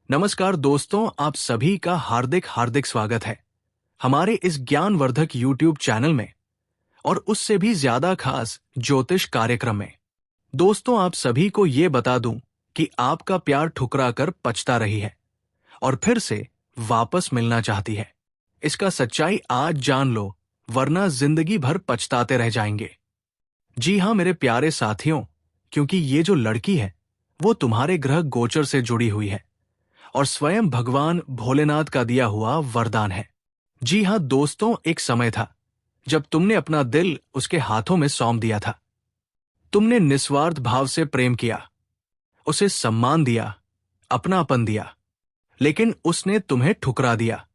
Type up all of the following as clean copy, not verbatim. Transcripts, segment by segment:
नमस्कार दोस्तों, आप सभी का हार्दिक हार्दिक स्वागत है हमारे इस ज्ञानवर्धक YouTube चैनल में और उससे भी ज्यादा खास ज्योतिष कार्यक्रम में। दोस्तों, आप सभी को ये बता दूं कि आपका प्यार ठुकरा कर पछता रही है और फिर से वापस मिलना चाहती है। इसका सच्चाई आज जान लो, वरना जिंदगी भर पछताते रह जाएंगे। जी हाँ मेरे प्यारे साथियों, क्योंकि ये जो लड़की है वो तुम्हारे ग्रह गोचर से जुड़ी हुई है और स्वयं भगवान भोलेनाथ का दिया हुआ वरदान है। जी हाँ दोस्तों, एक समय था जब तुमने अपना दिल उसके हाथों में सौंप दिया था। तुमने निस्वार्थ भाव से प्रेम किया, उसे सम्मान दिया, अपनापन दिया, लेकिन उसने तुम्हें ठुकरा दिया।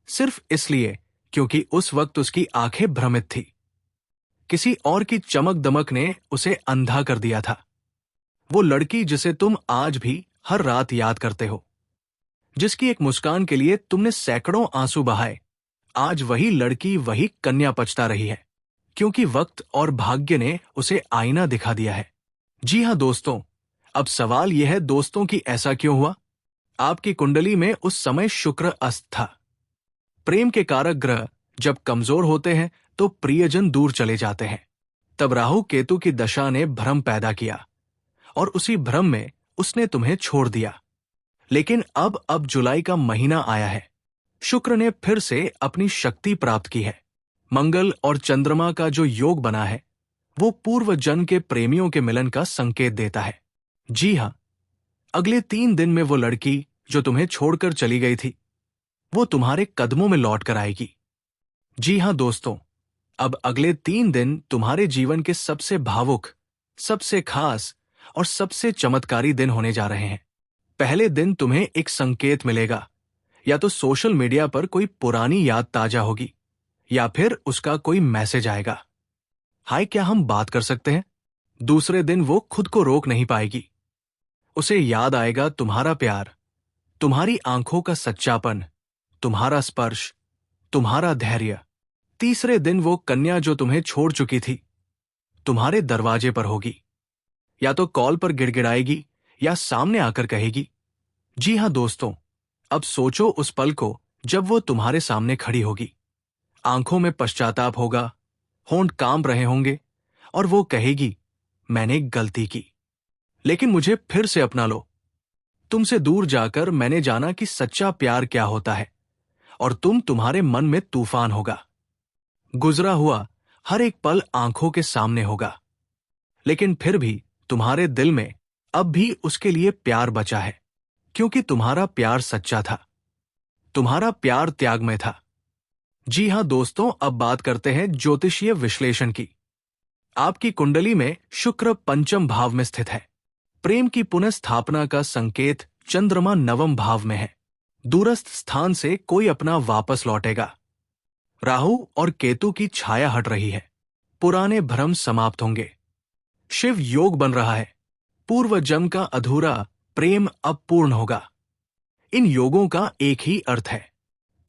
सिर्फ इसलिए क्योंकि उस वक्त उसकी आंखें भ्रमित थी। किसी और की चमक दमक ने उसे अंधा कर दिया था। वो लड़की जिसे तुम आज भी हर रात याद करते हो, जिसकी एक मुस्कान के लिए तुमने सैकड़ों आंसू बहाए, आज वही लड़की, वही कन्या पछता रही है, क्योंकि वक्त और भाग्य ने उसे आईना दिखा दिया है। जी हाँ दोस्तों, अब सवाल यह है दोस्तों कि ऐसा क्यों हुआ? आपकी कुंडली में उस समय शुक्र अस्त था। प्रेम के कारक ग्रह जब कमजोर होते हैं तो प्रियजन दूर चले जाते हैं। तब राहु केतु की दशा ने भ्रम पैदा किया और उसी भ्रम में उसने तुम्हें छोड़ दिया। लेकिन अब जुलाई का महीना आया है। शुक्र ने फिर से अपनी शक्ति प्राप्त की है। मंगल और चंद्रमा का जो योग बना है वो पूर्व जन्म के प्रेमियों के मिलन का संकेत देता है। जी हाँ, अगले 3 दिन में वो लड़की जो तुम्हें छोड़कर चली गई थी वो तुम्हारे कदमों में लौट कर आएगी। जी हाँ दोस्तों, अब अगले 3 दिन तुम्हारे जीवन के सबसे भावुक, सबसे खास और सबसे चमत्कारी दिन होने जा रहे हैं। पहले दिन तुम्हें एक संकेत मिलेगा, या तो सोशल मीडिया पर कोई पुरानी याद ताजा होगी या फिर उसका कोई मैसेज आएगा। हाय, क्या हम बात कर सकते हैं? दूसरे दिन वो खुद को रोक नहीं पाएगी। उसे याद आएगा तुम्हारा प्यार, तुम्हारी आंखों का सच्चापन, तुम्हारा स्पर्श, तुम्हारा धैर्य। तीसरे दिन वो कन्या जो तुम्हें छोड़ चुकी थी तुम्हारे दरवाजे पर होगी, या तो कॉल पर गिड़गिड़ाएगी या सामने आकर कहेगी। जी हाँ दोस्तों, अब सोचो उस पल को जब वो तुम्हारे सामने खड़ी होगी। आंखों में पश्चाताप होगा, होंठ कांप रहे होंगे और वो कहेगी, मैंने गलती की, लेकिन मुझे फिर से अपना लो। तुमसे दूर जाकर मैंने जाना कि सच्चा प्यार क्या होता है और तुम्हारे मन में तूफान होगा। गुजरा हुआ हर एक पल आंखों के सामने होगा, लेकिन फिर भी तुम्हारे दिल में अब भी उसके लिए प्यार बचा है, क्योंकि तुम्हारा प्यार सच्चा था, तुम्हारा प्यार त्याग में था। जी हां दोस्तों, अब बात करते हैं ज्योतिषीय विश्लेषण की। आपकी कुंडली में शुक्र पंचम भाव में स्थित है। प्रेम की पुनः का संकेत चंद्रमा नवम भाव में है। दूरस्थ स्थान से कोई अपना वापस लौटेगा। राहु और केतु की छाया हट रही है। पुराने भ्रम समाप्त होंगे। शिव योग बन रहा है। पूर्व जन्म का अधूरा प्रेम अब पूर्ण होगा। इन योगों का एक ही अर्थ है,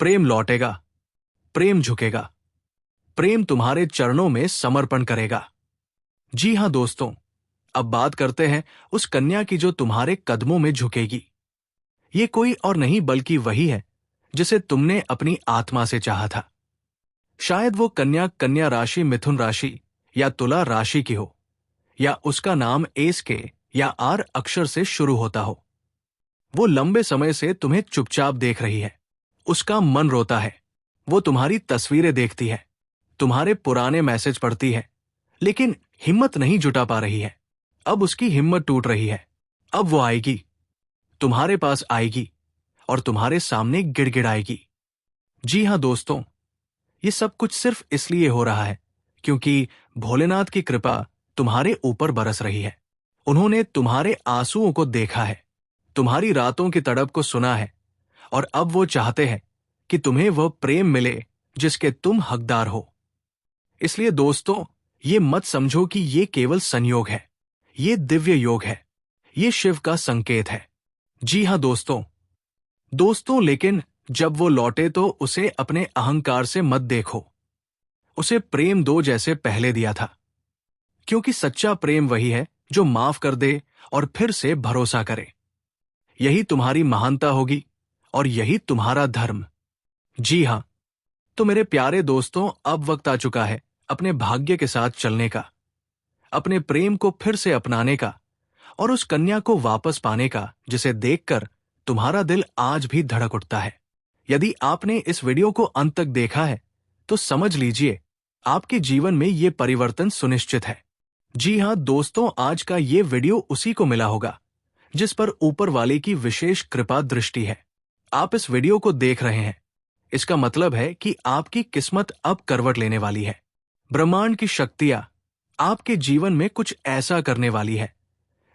प्रेम लौटेगा, प्रेम झुकेगा, प्रेम तुम्हारे चरणों में समर्पण करेगा। जी हां दोस्तों, अब बात करते हैं उस कन्या की जो तुम्हारे कदमों में झुकेगी। ये कोई और नहीं बल्कि वही है जिसे तुमने अपनी आत्मा से चाहा था। शायद वो कन्या राशि मिथुन राशि या तुला राशि की हो, या उसका नाम एस के या आर अक्षर से शुरू होता हो। वो लंबे समय से तुम्हें चुपचाप देख रही है। उसका मन रोता है। वो तुम्हारी तस्वीरें देखती है, तुम्हारे पुराने मैसेज पढ़ती है, लेकिन हिम्मत नहीं जुटा पा रही है। अब उसकी हिम्मत टूट रही है। अब वो आएगी, तुम्हारे पास आएगी और तुम्हारे सामने गिड़गिड़ाएगी। जी हां दोस्तों, ये सब कुछ सिर्फ इसलिए हो रहा है क्योंकि भोलेनाथ की कृपा तुम्हारे ऊपर बरस रही है। उन्होंने तुम्हारे आंसुओं को देखा है, तुम्हारी रातों की तड़प को सुना है, और अब वो चाहते हैं कि तुम्हें वह प्रेम मिले जिसके तुम हकदार हो। इसलिए दोस्तों, ये मत समझो कि ये केवल संयोग है, ये दिव्य योग है, ये शिव का संकेत है। जी हां दोस्तों, लेकिन जब वो लौटे तो उसे अपने अहंकार से मत देखो। उसे प्रेम दो जैसे पहले दिया था, क्योंकि सच्चा प्रेम वही है जो माफ कर दे और फिर से भरोसा करे। यही तुम्हारी महानता होगी और यही तुम्हारा धर्म। जी हाँ, तो मेरे प्यारे दोस्तों, अब वक्त आ चुका है अपने भाग्य के साथ चलने का, अपने प्रेम को फिर से अपनाने का और उस कन्या को वापस पाने का जिसे देखकर तुम्हारा दिल आज भी धड़क उठता है। यदि आपने इस वीडियो को अंत तक देखा है तो समझ लीजिए आपके जीवन में ये परिवर्तन सुनिश्चित है। जी हाँ दोस्तों, आज का ये वीडियो उसी को मिला होगा जिस पर ऊपर वाले की विशेष कृपा दृष्टि है। आप इस वीडियो को देख रहे हैं, इसका मतलब है कि आपकी किस्मत अब करवट लेने वाली है। ब्रह्मांड की शक्तियां आपके जीवन में कुछ ऐसा करने वाली है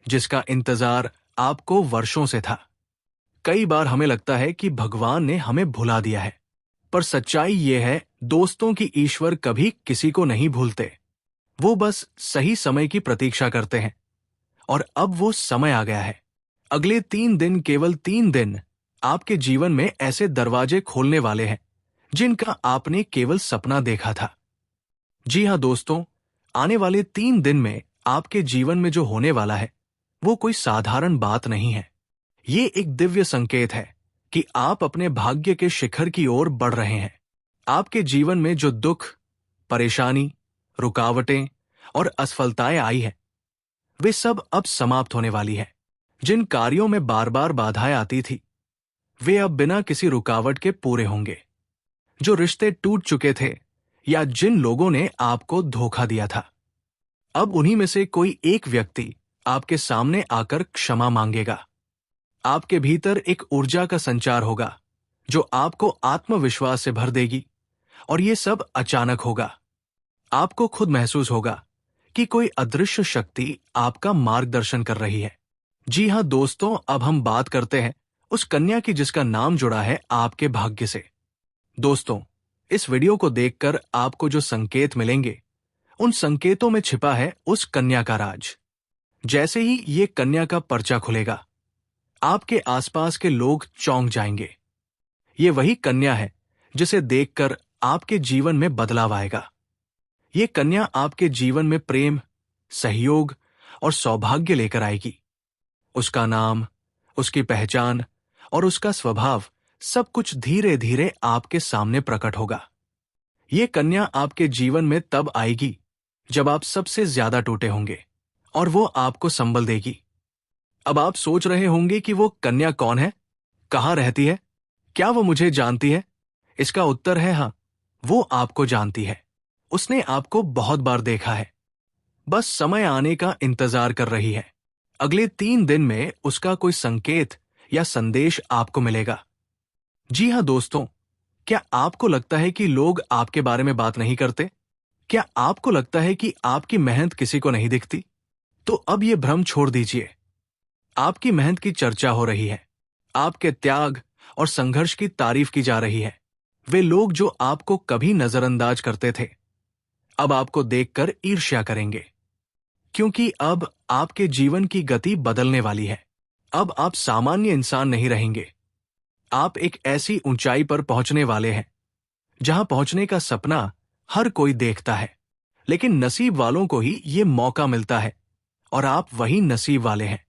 जिसका इंतजार आपको वर्षों से था। कई बार हमें लगता है कि भगवान ने हमें भुला दिया है, पर सच्चाई यह है दोस्तों की ईश्वर कभी किसी को नहीं भूलते। वो बस सही समय की प्रतीक्षा करते हैं और अब वो समय आ गया है। अगले 3 दिन, केवल 3 दिन आपके जीवन में ऐसे दरवाजे खोलने वाले हैं जिनका आपने केवल सपना देखा था। जी हाँ दोस्तों, आने वाले 3 दिन में आपके जीवन में जो होने वाला है वो कोई साधारण बात नहीं है। ये एक दिव्य संकेत है कि आप अपने भाग्य के शिखर की ओर बढ़ रहे हैं। आपके जीवन में जो दुख, परेशानी, रुकावटें और असफलताएं आई है वे सब अब समाप्त होने वाली है। जिन कार्यों में बार बार बाधाएं आती थी वे अब बिना किसी रुकावट के पूरे होंगे। जो रिश्ते टूट चुके थे या जिन लोगों ने आपको धोखा दिया था, अब उन्हीं में से कोई एक व्यक्ति आपके सामने आकर क्षमा मांगेगा। आपके भीतर एक ऊर्जा का संचार होगा जो आपको आत्मविश्वास से भर देगी और ये सब अचानक होगा। आपको खुद महसूस होगा कि कोई अदृश्य शक्ति आपका मार्गदर्शन कर रही है। जी हाँ दोस्तों, अब हम बात करते हैं उस कन्या की जिसका नाम जुड़ा है आपके भाग्य से। दोस्तों, इस वीडियो को देखकर आपको जो संकेत मिलेंगे उन संकेतों में छिपा है उस कन्या का राज। जैसे ही ये कन्या का पर्चा खुलेगा आपके आसपास के लोग चौंक जाएंगे। ये वही कन्या है जिसे देखकर आपके जीवन में बदलाव आएगा। ये कन्या आपके जीवन में प्रेम, सहयोग और सौभाग्य लेकर आएगी। उसका नाम, उसकी पहचान और उसका स्वभाव सब कुछ धीरे धीरे आपके सामने प्रकट होगा। ये कन्या आपके जीवन में तब आएगी जब आप सबसे ज्यादा टूटे होंगे और वो आपको संबल देगी। अब आप सोच रहे होंगे कि वो कन्या कौन है, कहाँ रहती है, क्या वो मुझे जानती है? इसका उत्तर है हाँ, वो आपको जानती है। उसने आपको बहुत बार देखा है, बस समय आने का इंतजार कर रही है। अगले 3 दिन में उसका कोई संकेत या संदेश आपको मिलेगा। जी हाँ दोस्तों, क्या आपको लगता है कि लोग आपके बारे में बात नहीं करते? क्या आपको लगता है कि आपकी मेहनत किसी को नहीं दिखती? तो अब ये भ्रम छोड़ दीजिए। आपकी मेहनत की चर्चा हो रही है, आपके त्याग और संघर्ष की तारीफ की जा रही है। वे लोग जो आपको कभी नजरअंदाज करते थे अब आपको देखकर ईर्ष्या करेंगे, क्योंकि अब आपके जीवन की गति बदलने वाली है। अब आप सामान्य इंसान नहीं रहेंगे। आप एक ऐसी ऊंचाई पर पहुंचने वाले हैं जहां पहुंचने का सपना हर कोई देखता है, लेकिन नसीब वालों को ही ये मौका मिलता है और आप वही नसीब वाले हैं।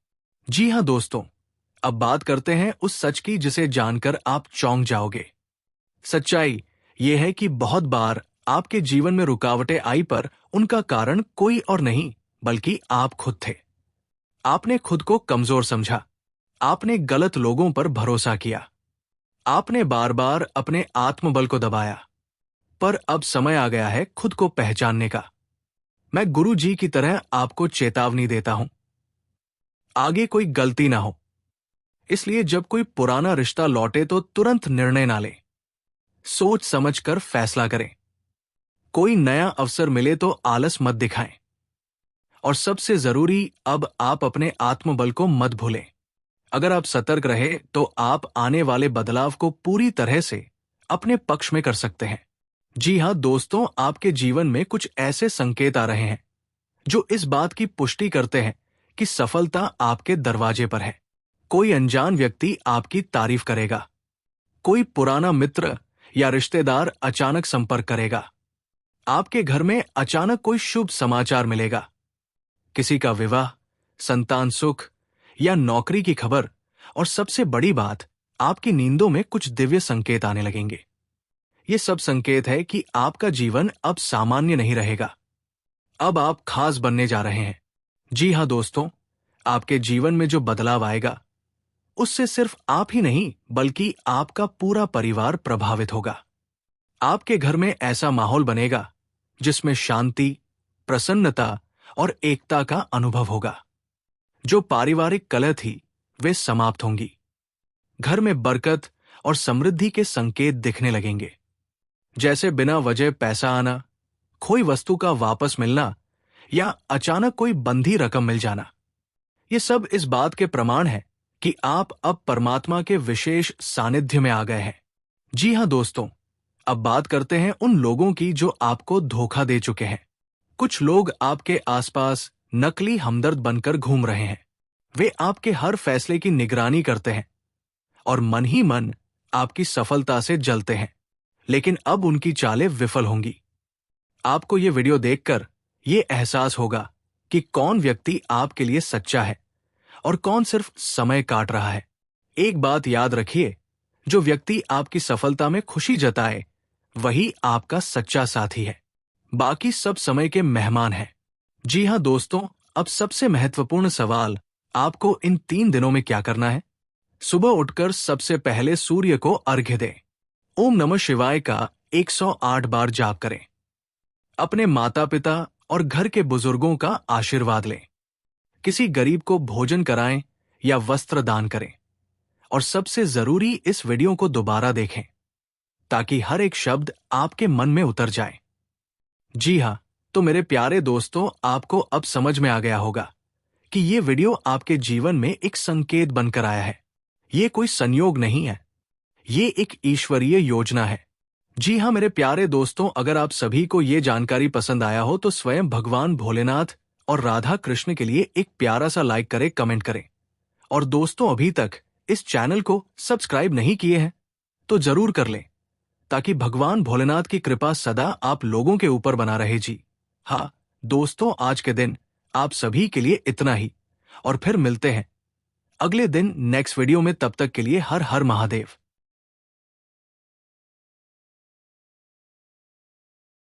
जी हाँ दोस्तों, अब बात करते हैं उस सच की जिसे जानकर आप चौंक जाओगे। सच्चाई ये है कि बहुत बार आपके जीवन में रुकावटें आई पर उनका कारण कोई और नहीं बल्कि आप खुद थे। आपने खुद को कमजोर समझा, आपने गलत लोगों पर भरोसा किया, आपने बार बार अपने आत्मबल को दबाया। पर अब समय आ गया है खुद को पहचानने का। मैं गुरु जी की तरह आपको चेतावनी देता हूं, आगे कोई गलती ना हो। इसलिए जब कोई पुराना रिश्ता लौटे तो तुरंत निर्णय ना लें, सोच समझकर फैसला करें। कोई नया अवसर मिले तो आलस मत दिखाएं। और सबसे जरूरी, अब आप अपने आत्मबल को मत भूलें। अगर आप सतर्क रहे तो आप आने वाले बदलाव को पूरी तरह से अपने पक्ष में कर सकते हैं। जी हाँ दोस्तों, आपके जीवन में कुछ ऐसे संकेत आ रहे हैं जो इस बात की पुष्टि करते हैं कि सफलता आपके दरवाजे पर है। कोई अनजान व्यक्ति आपकी तारीफ करेगा, कोई पुराना मित्र या रिश्तेदार अचानक संपर्क करेगा, आपके घर में अचानक कोई शुभ समाचार मिलेगा, किसी का विवाह, संतान सुख या नौकरी की खबर और सबसे बड़ी बात, आपकी नींदों में कुछ दिव्य संकेत आने लगेंगे। ये सब संकेत है कि आपका जीवन अब सामान्य नहीं रहेगा। अब आप खास बनने जा रहे हैं। जी हाँ दोस्तों, आपके जीवन में जो बदलाव आएगा उससे सिर्फ आप ही नहीं बल्कि आपका पूरा परिवार प्रभावित होगा। आपके घर में ऐसा माहौल बनेगा जिसमें शांति, प्रसन्नता और एकता का अनुभव होगा। जो पारिवारिक कलह थी वे समाप्त होंगी। घर में बरकत और समृद्धि के संकेत दिखने लगेंगे, जैसे बिना वजह पैसा आना, कोई वस्तु का वापस मिलना या अचानक कोई बंधी रकम मिल जाना। ये सब इस बात के प्रमाण है कि आप अब परमात्मा के विशेष सानिध्य में आ गए हैं। जी हाँ दोस्तों, अब बात करते हैं उन लोगों की जो आपको धोखा दे चुके हैं। कुछ लोग आपके आसपास नकली हमदर्द बनकर घूम रहे हैं। वे आपके हर फैसले की निगरानी करते हैं और मन ही मन आपकी सफलता से जलते हैं, लेकिन अब उनकी चालें विफल होंगी। आपको ये वीडियो देखकर ये एहसास होगा कि कौन व्यक्ति आपके लिए सच्चा है और कौन सिर्फ समय काट रहा है। एक बात याद रखिए, जो व्यक्ति आपकी सफलता में खुशी जताए वही आपका सच्चा साथी है, बाकी सब समय के मेहमान हैं। जी हाँ दोस्तों, अब सबसे महत्वपूर्ण सवाल, आपको इन 3 दिनों में क्या करना है? सुबह उठकर सबसे पहले सूर्य को अर्घ्य दें। ओम नमः शिवाय का 108 बार जाप करें। अपने माता पिता और घर के बुजुर्गों का आशीर्वाद लें। किसी गरीब को भोजन कराएं या वस्त्र दान करें। और सबसे जरूरी, इस वीडियो को दोबारा देखें ताकि हर एक शब्द आपके मन में उतर जाए। जी हाँ, तो मेरे प्यारे दोस्तों, आपको अब समझ में आ गया होगा कि ये वीडियो आपके जीवन में एक संकेत बनकर आया है। ये कोई संयोग नहीं है, ये एक ईश्वरीय योजना है। जी हाँ मेरे प्यारे दोस्तों, अगर आप सभी को ये जानकारी पसंद आया हो तो स्वयं भगवान भोलेनाथ और राधा कृष्ण के लिए एक प्यारा सा लाइक करें, कमेंट करें। और दोस्तों, अभी तक इस चैनल को सब्सक्राइब नहीं किए हैं तो जरूर कर लें, ताकि भगवान भोलेनाथ की कृपा सदा आप लोगों के ऊपर बना रहे। जी हाँ दोस्तों, आज के दिन आप सभी के लिए इतना ही, और फिर मिलते हैं अगले दिन नेक्स्ट वीडियो में। तब तक के लिए हर हर महादेव।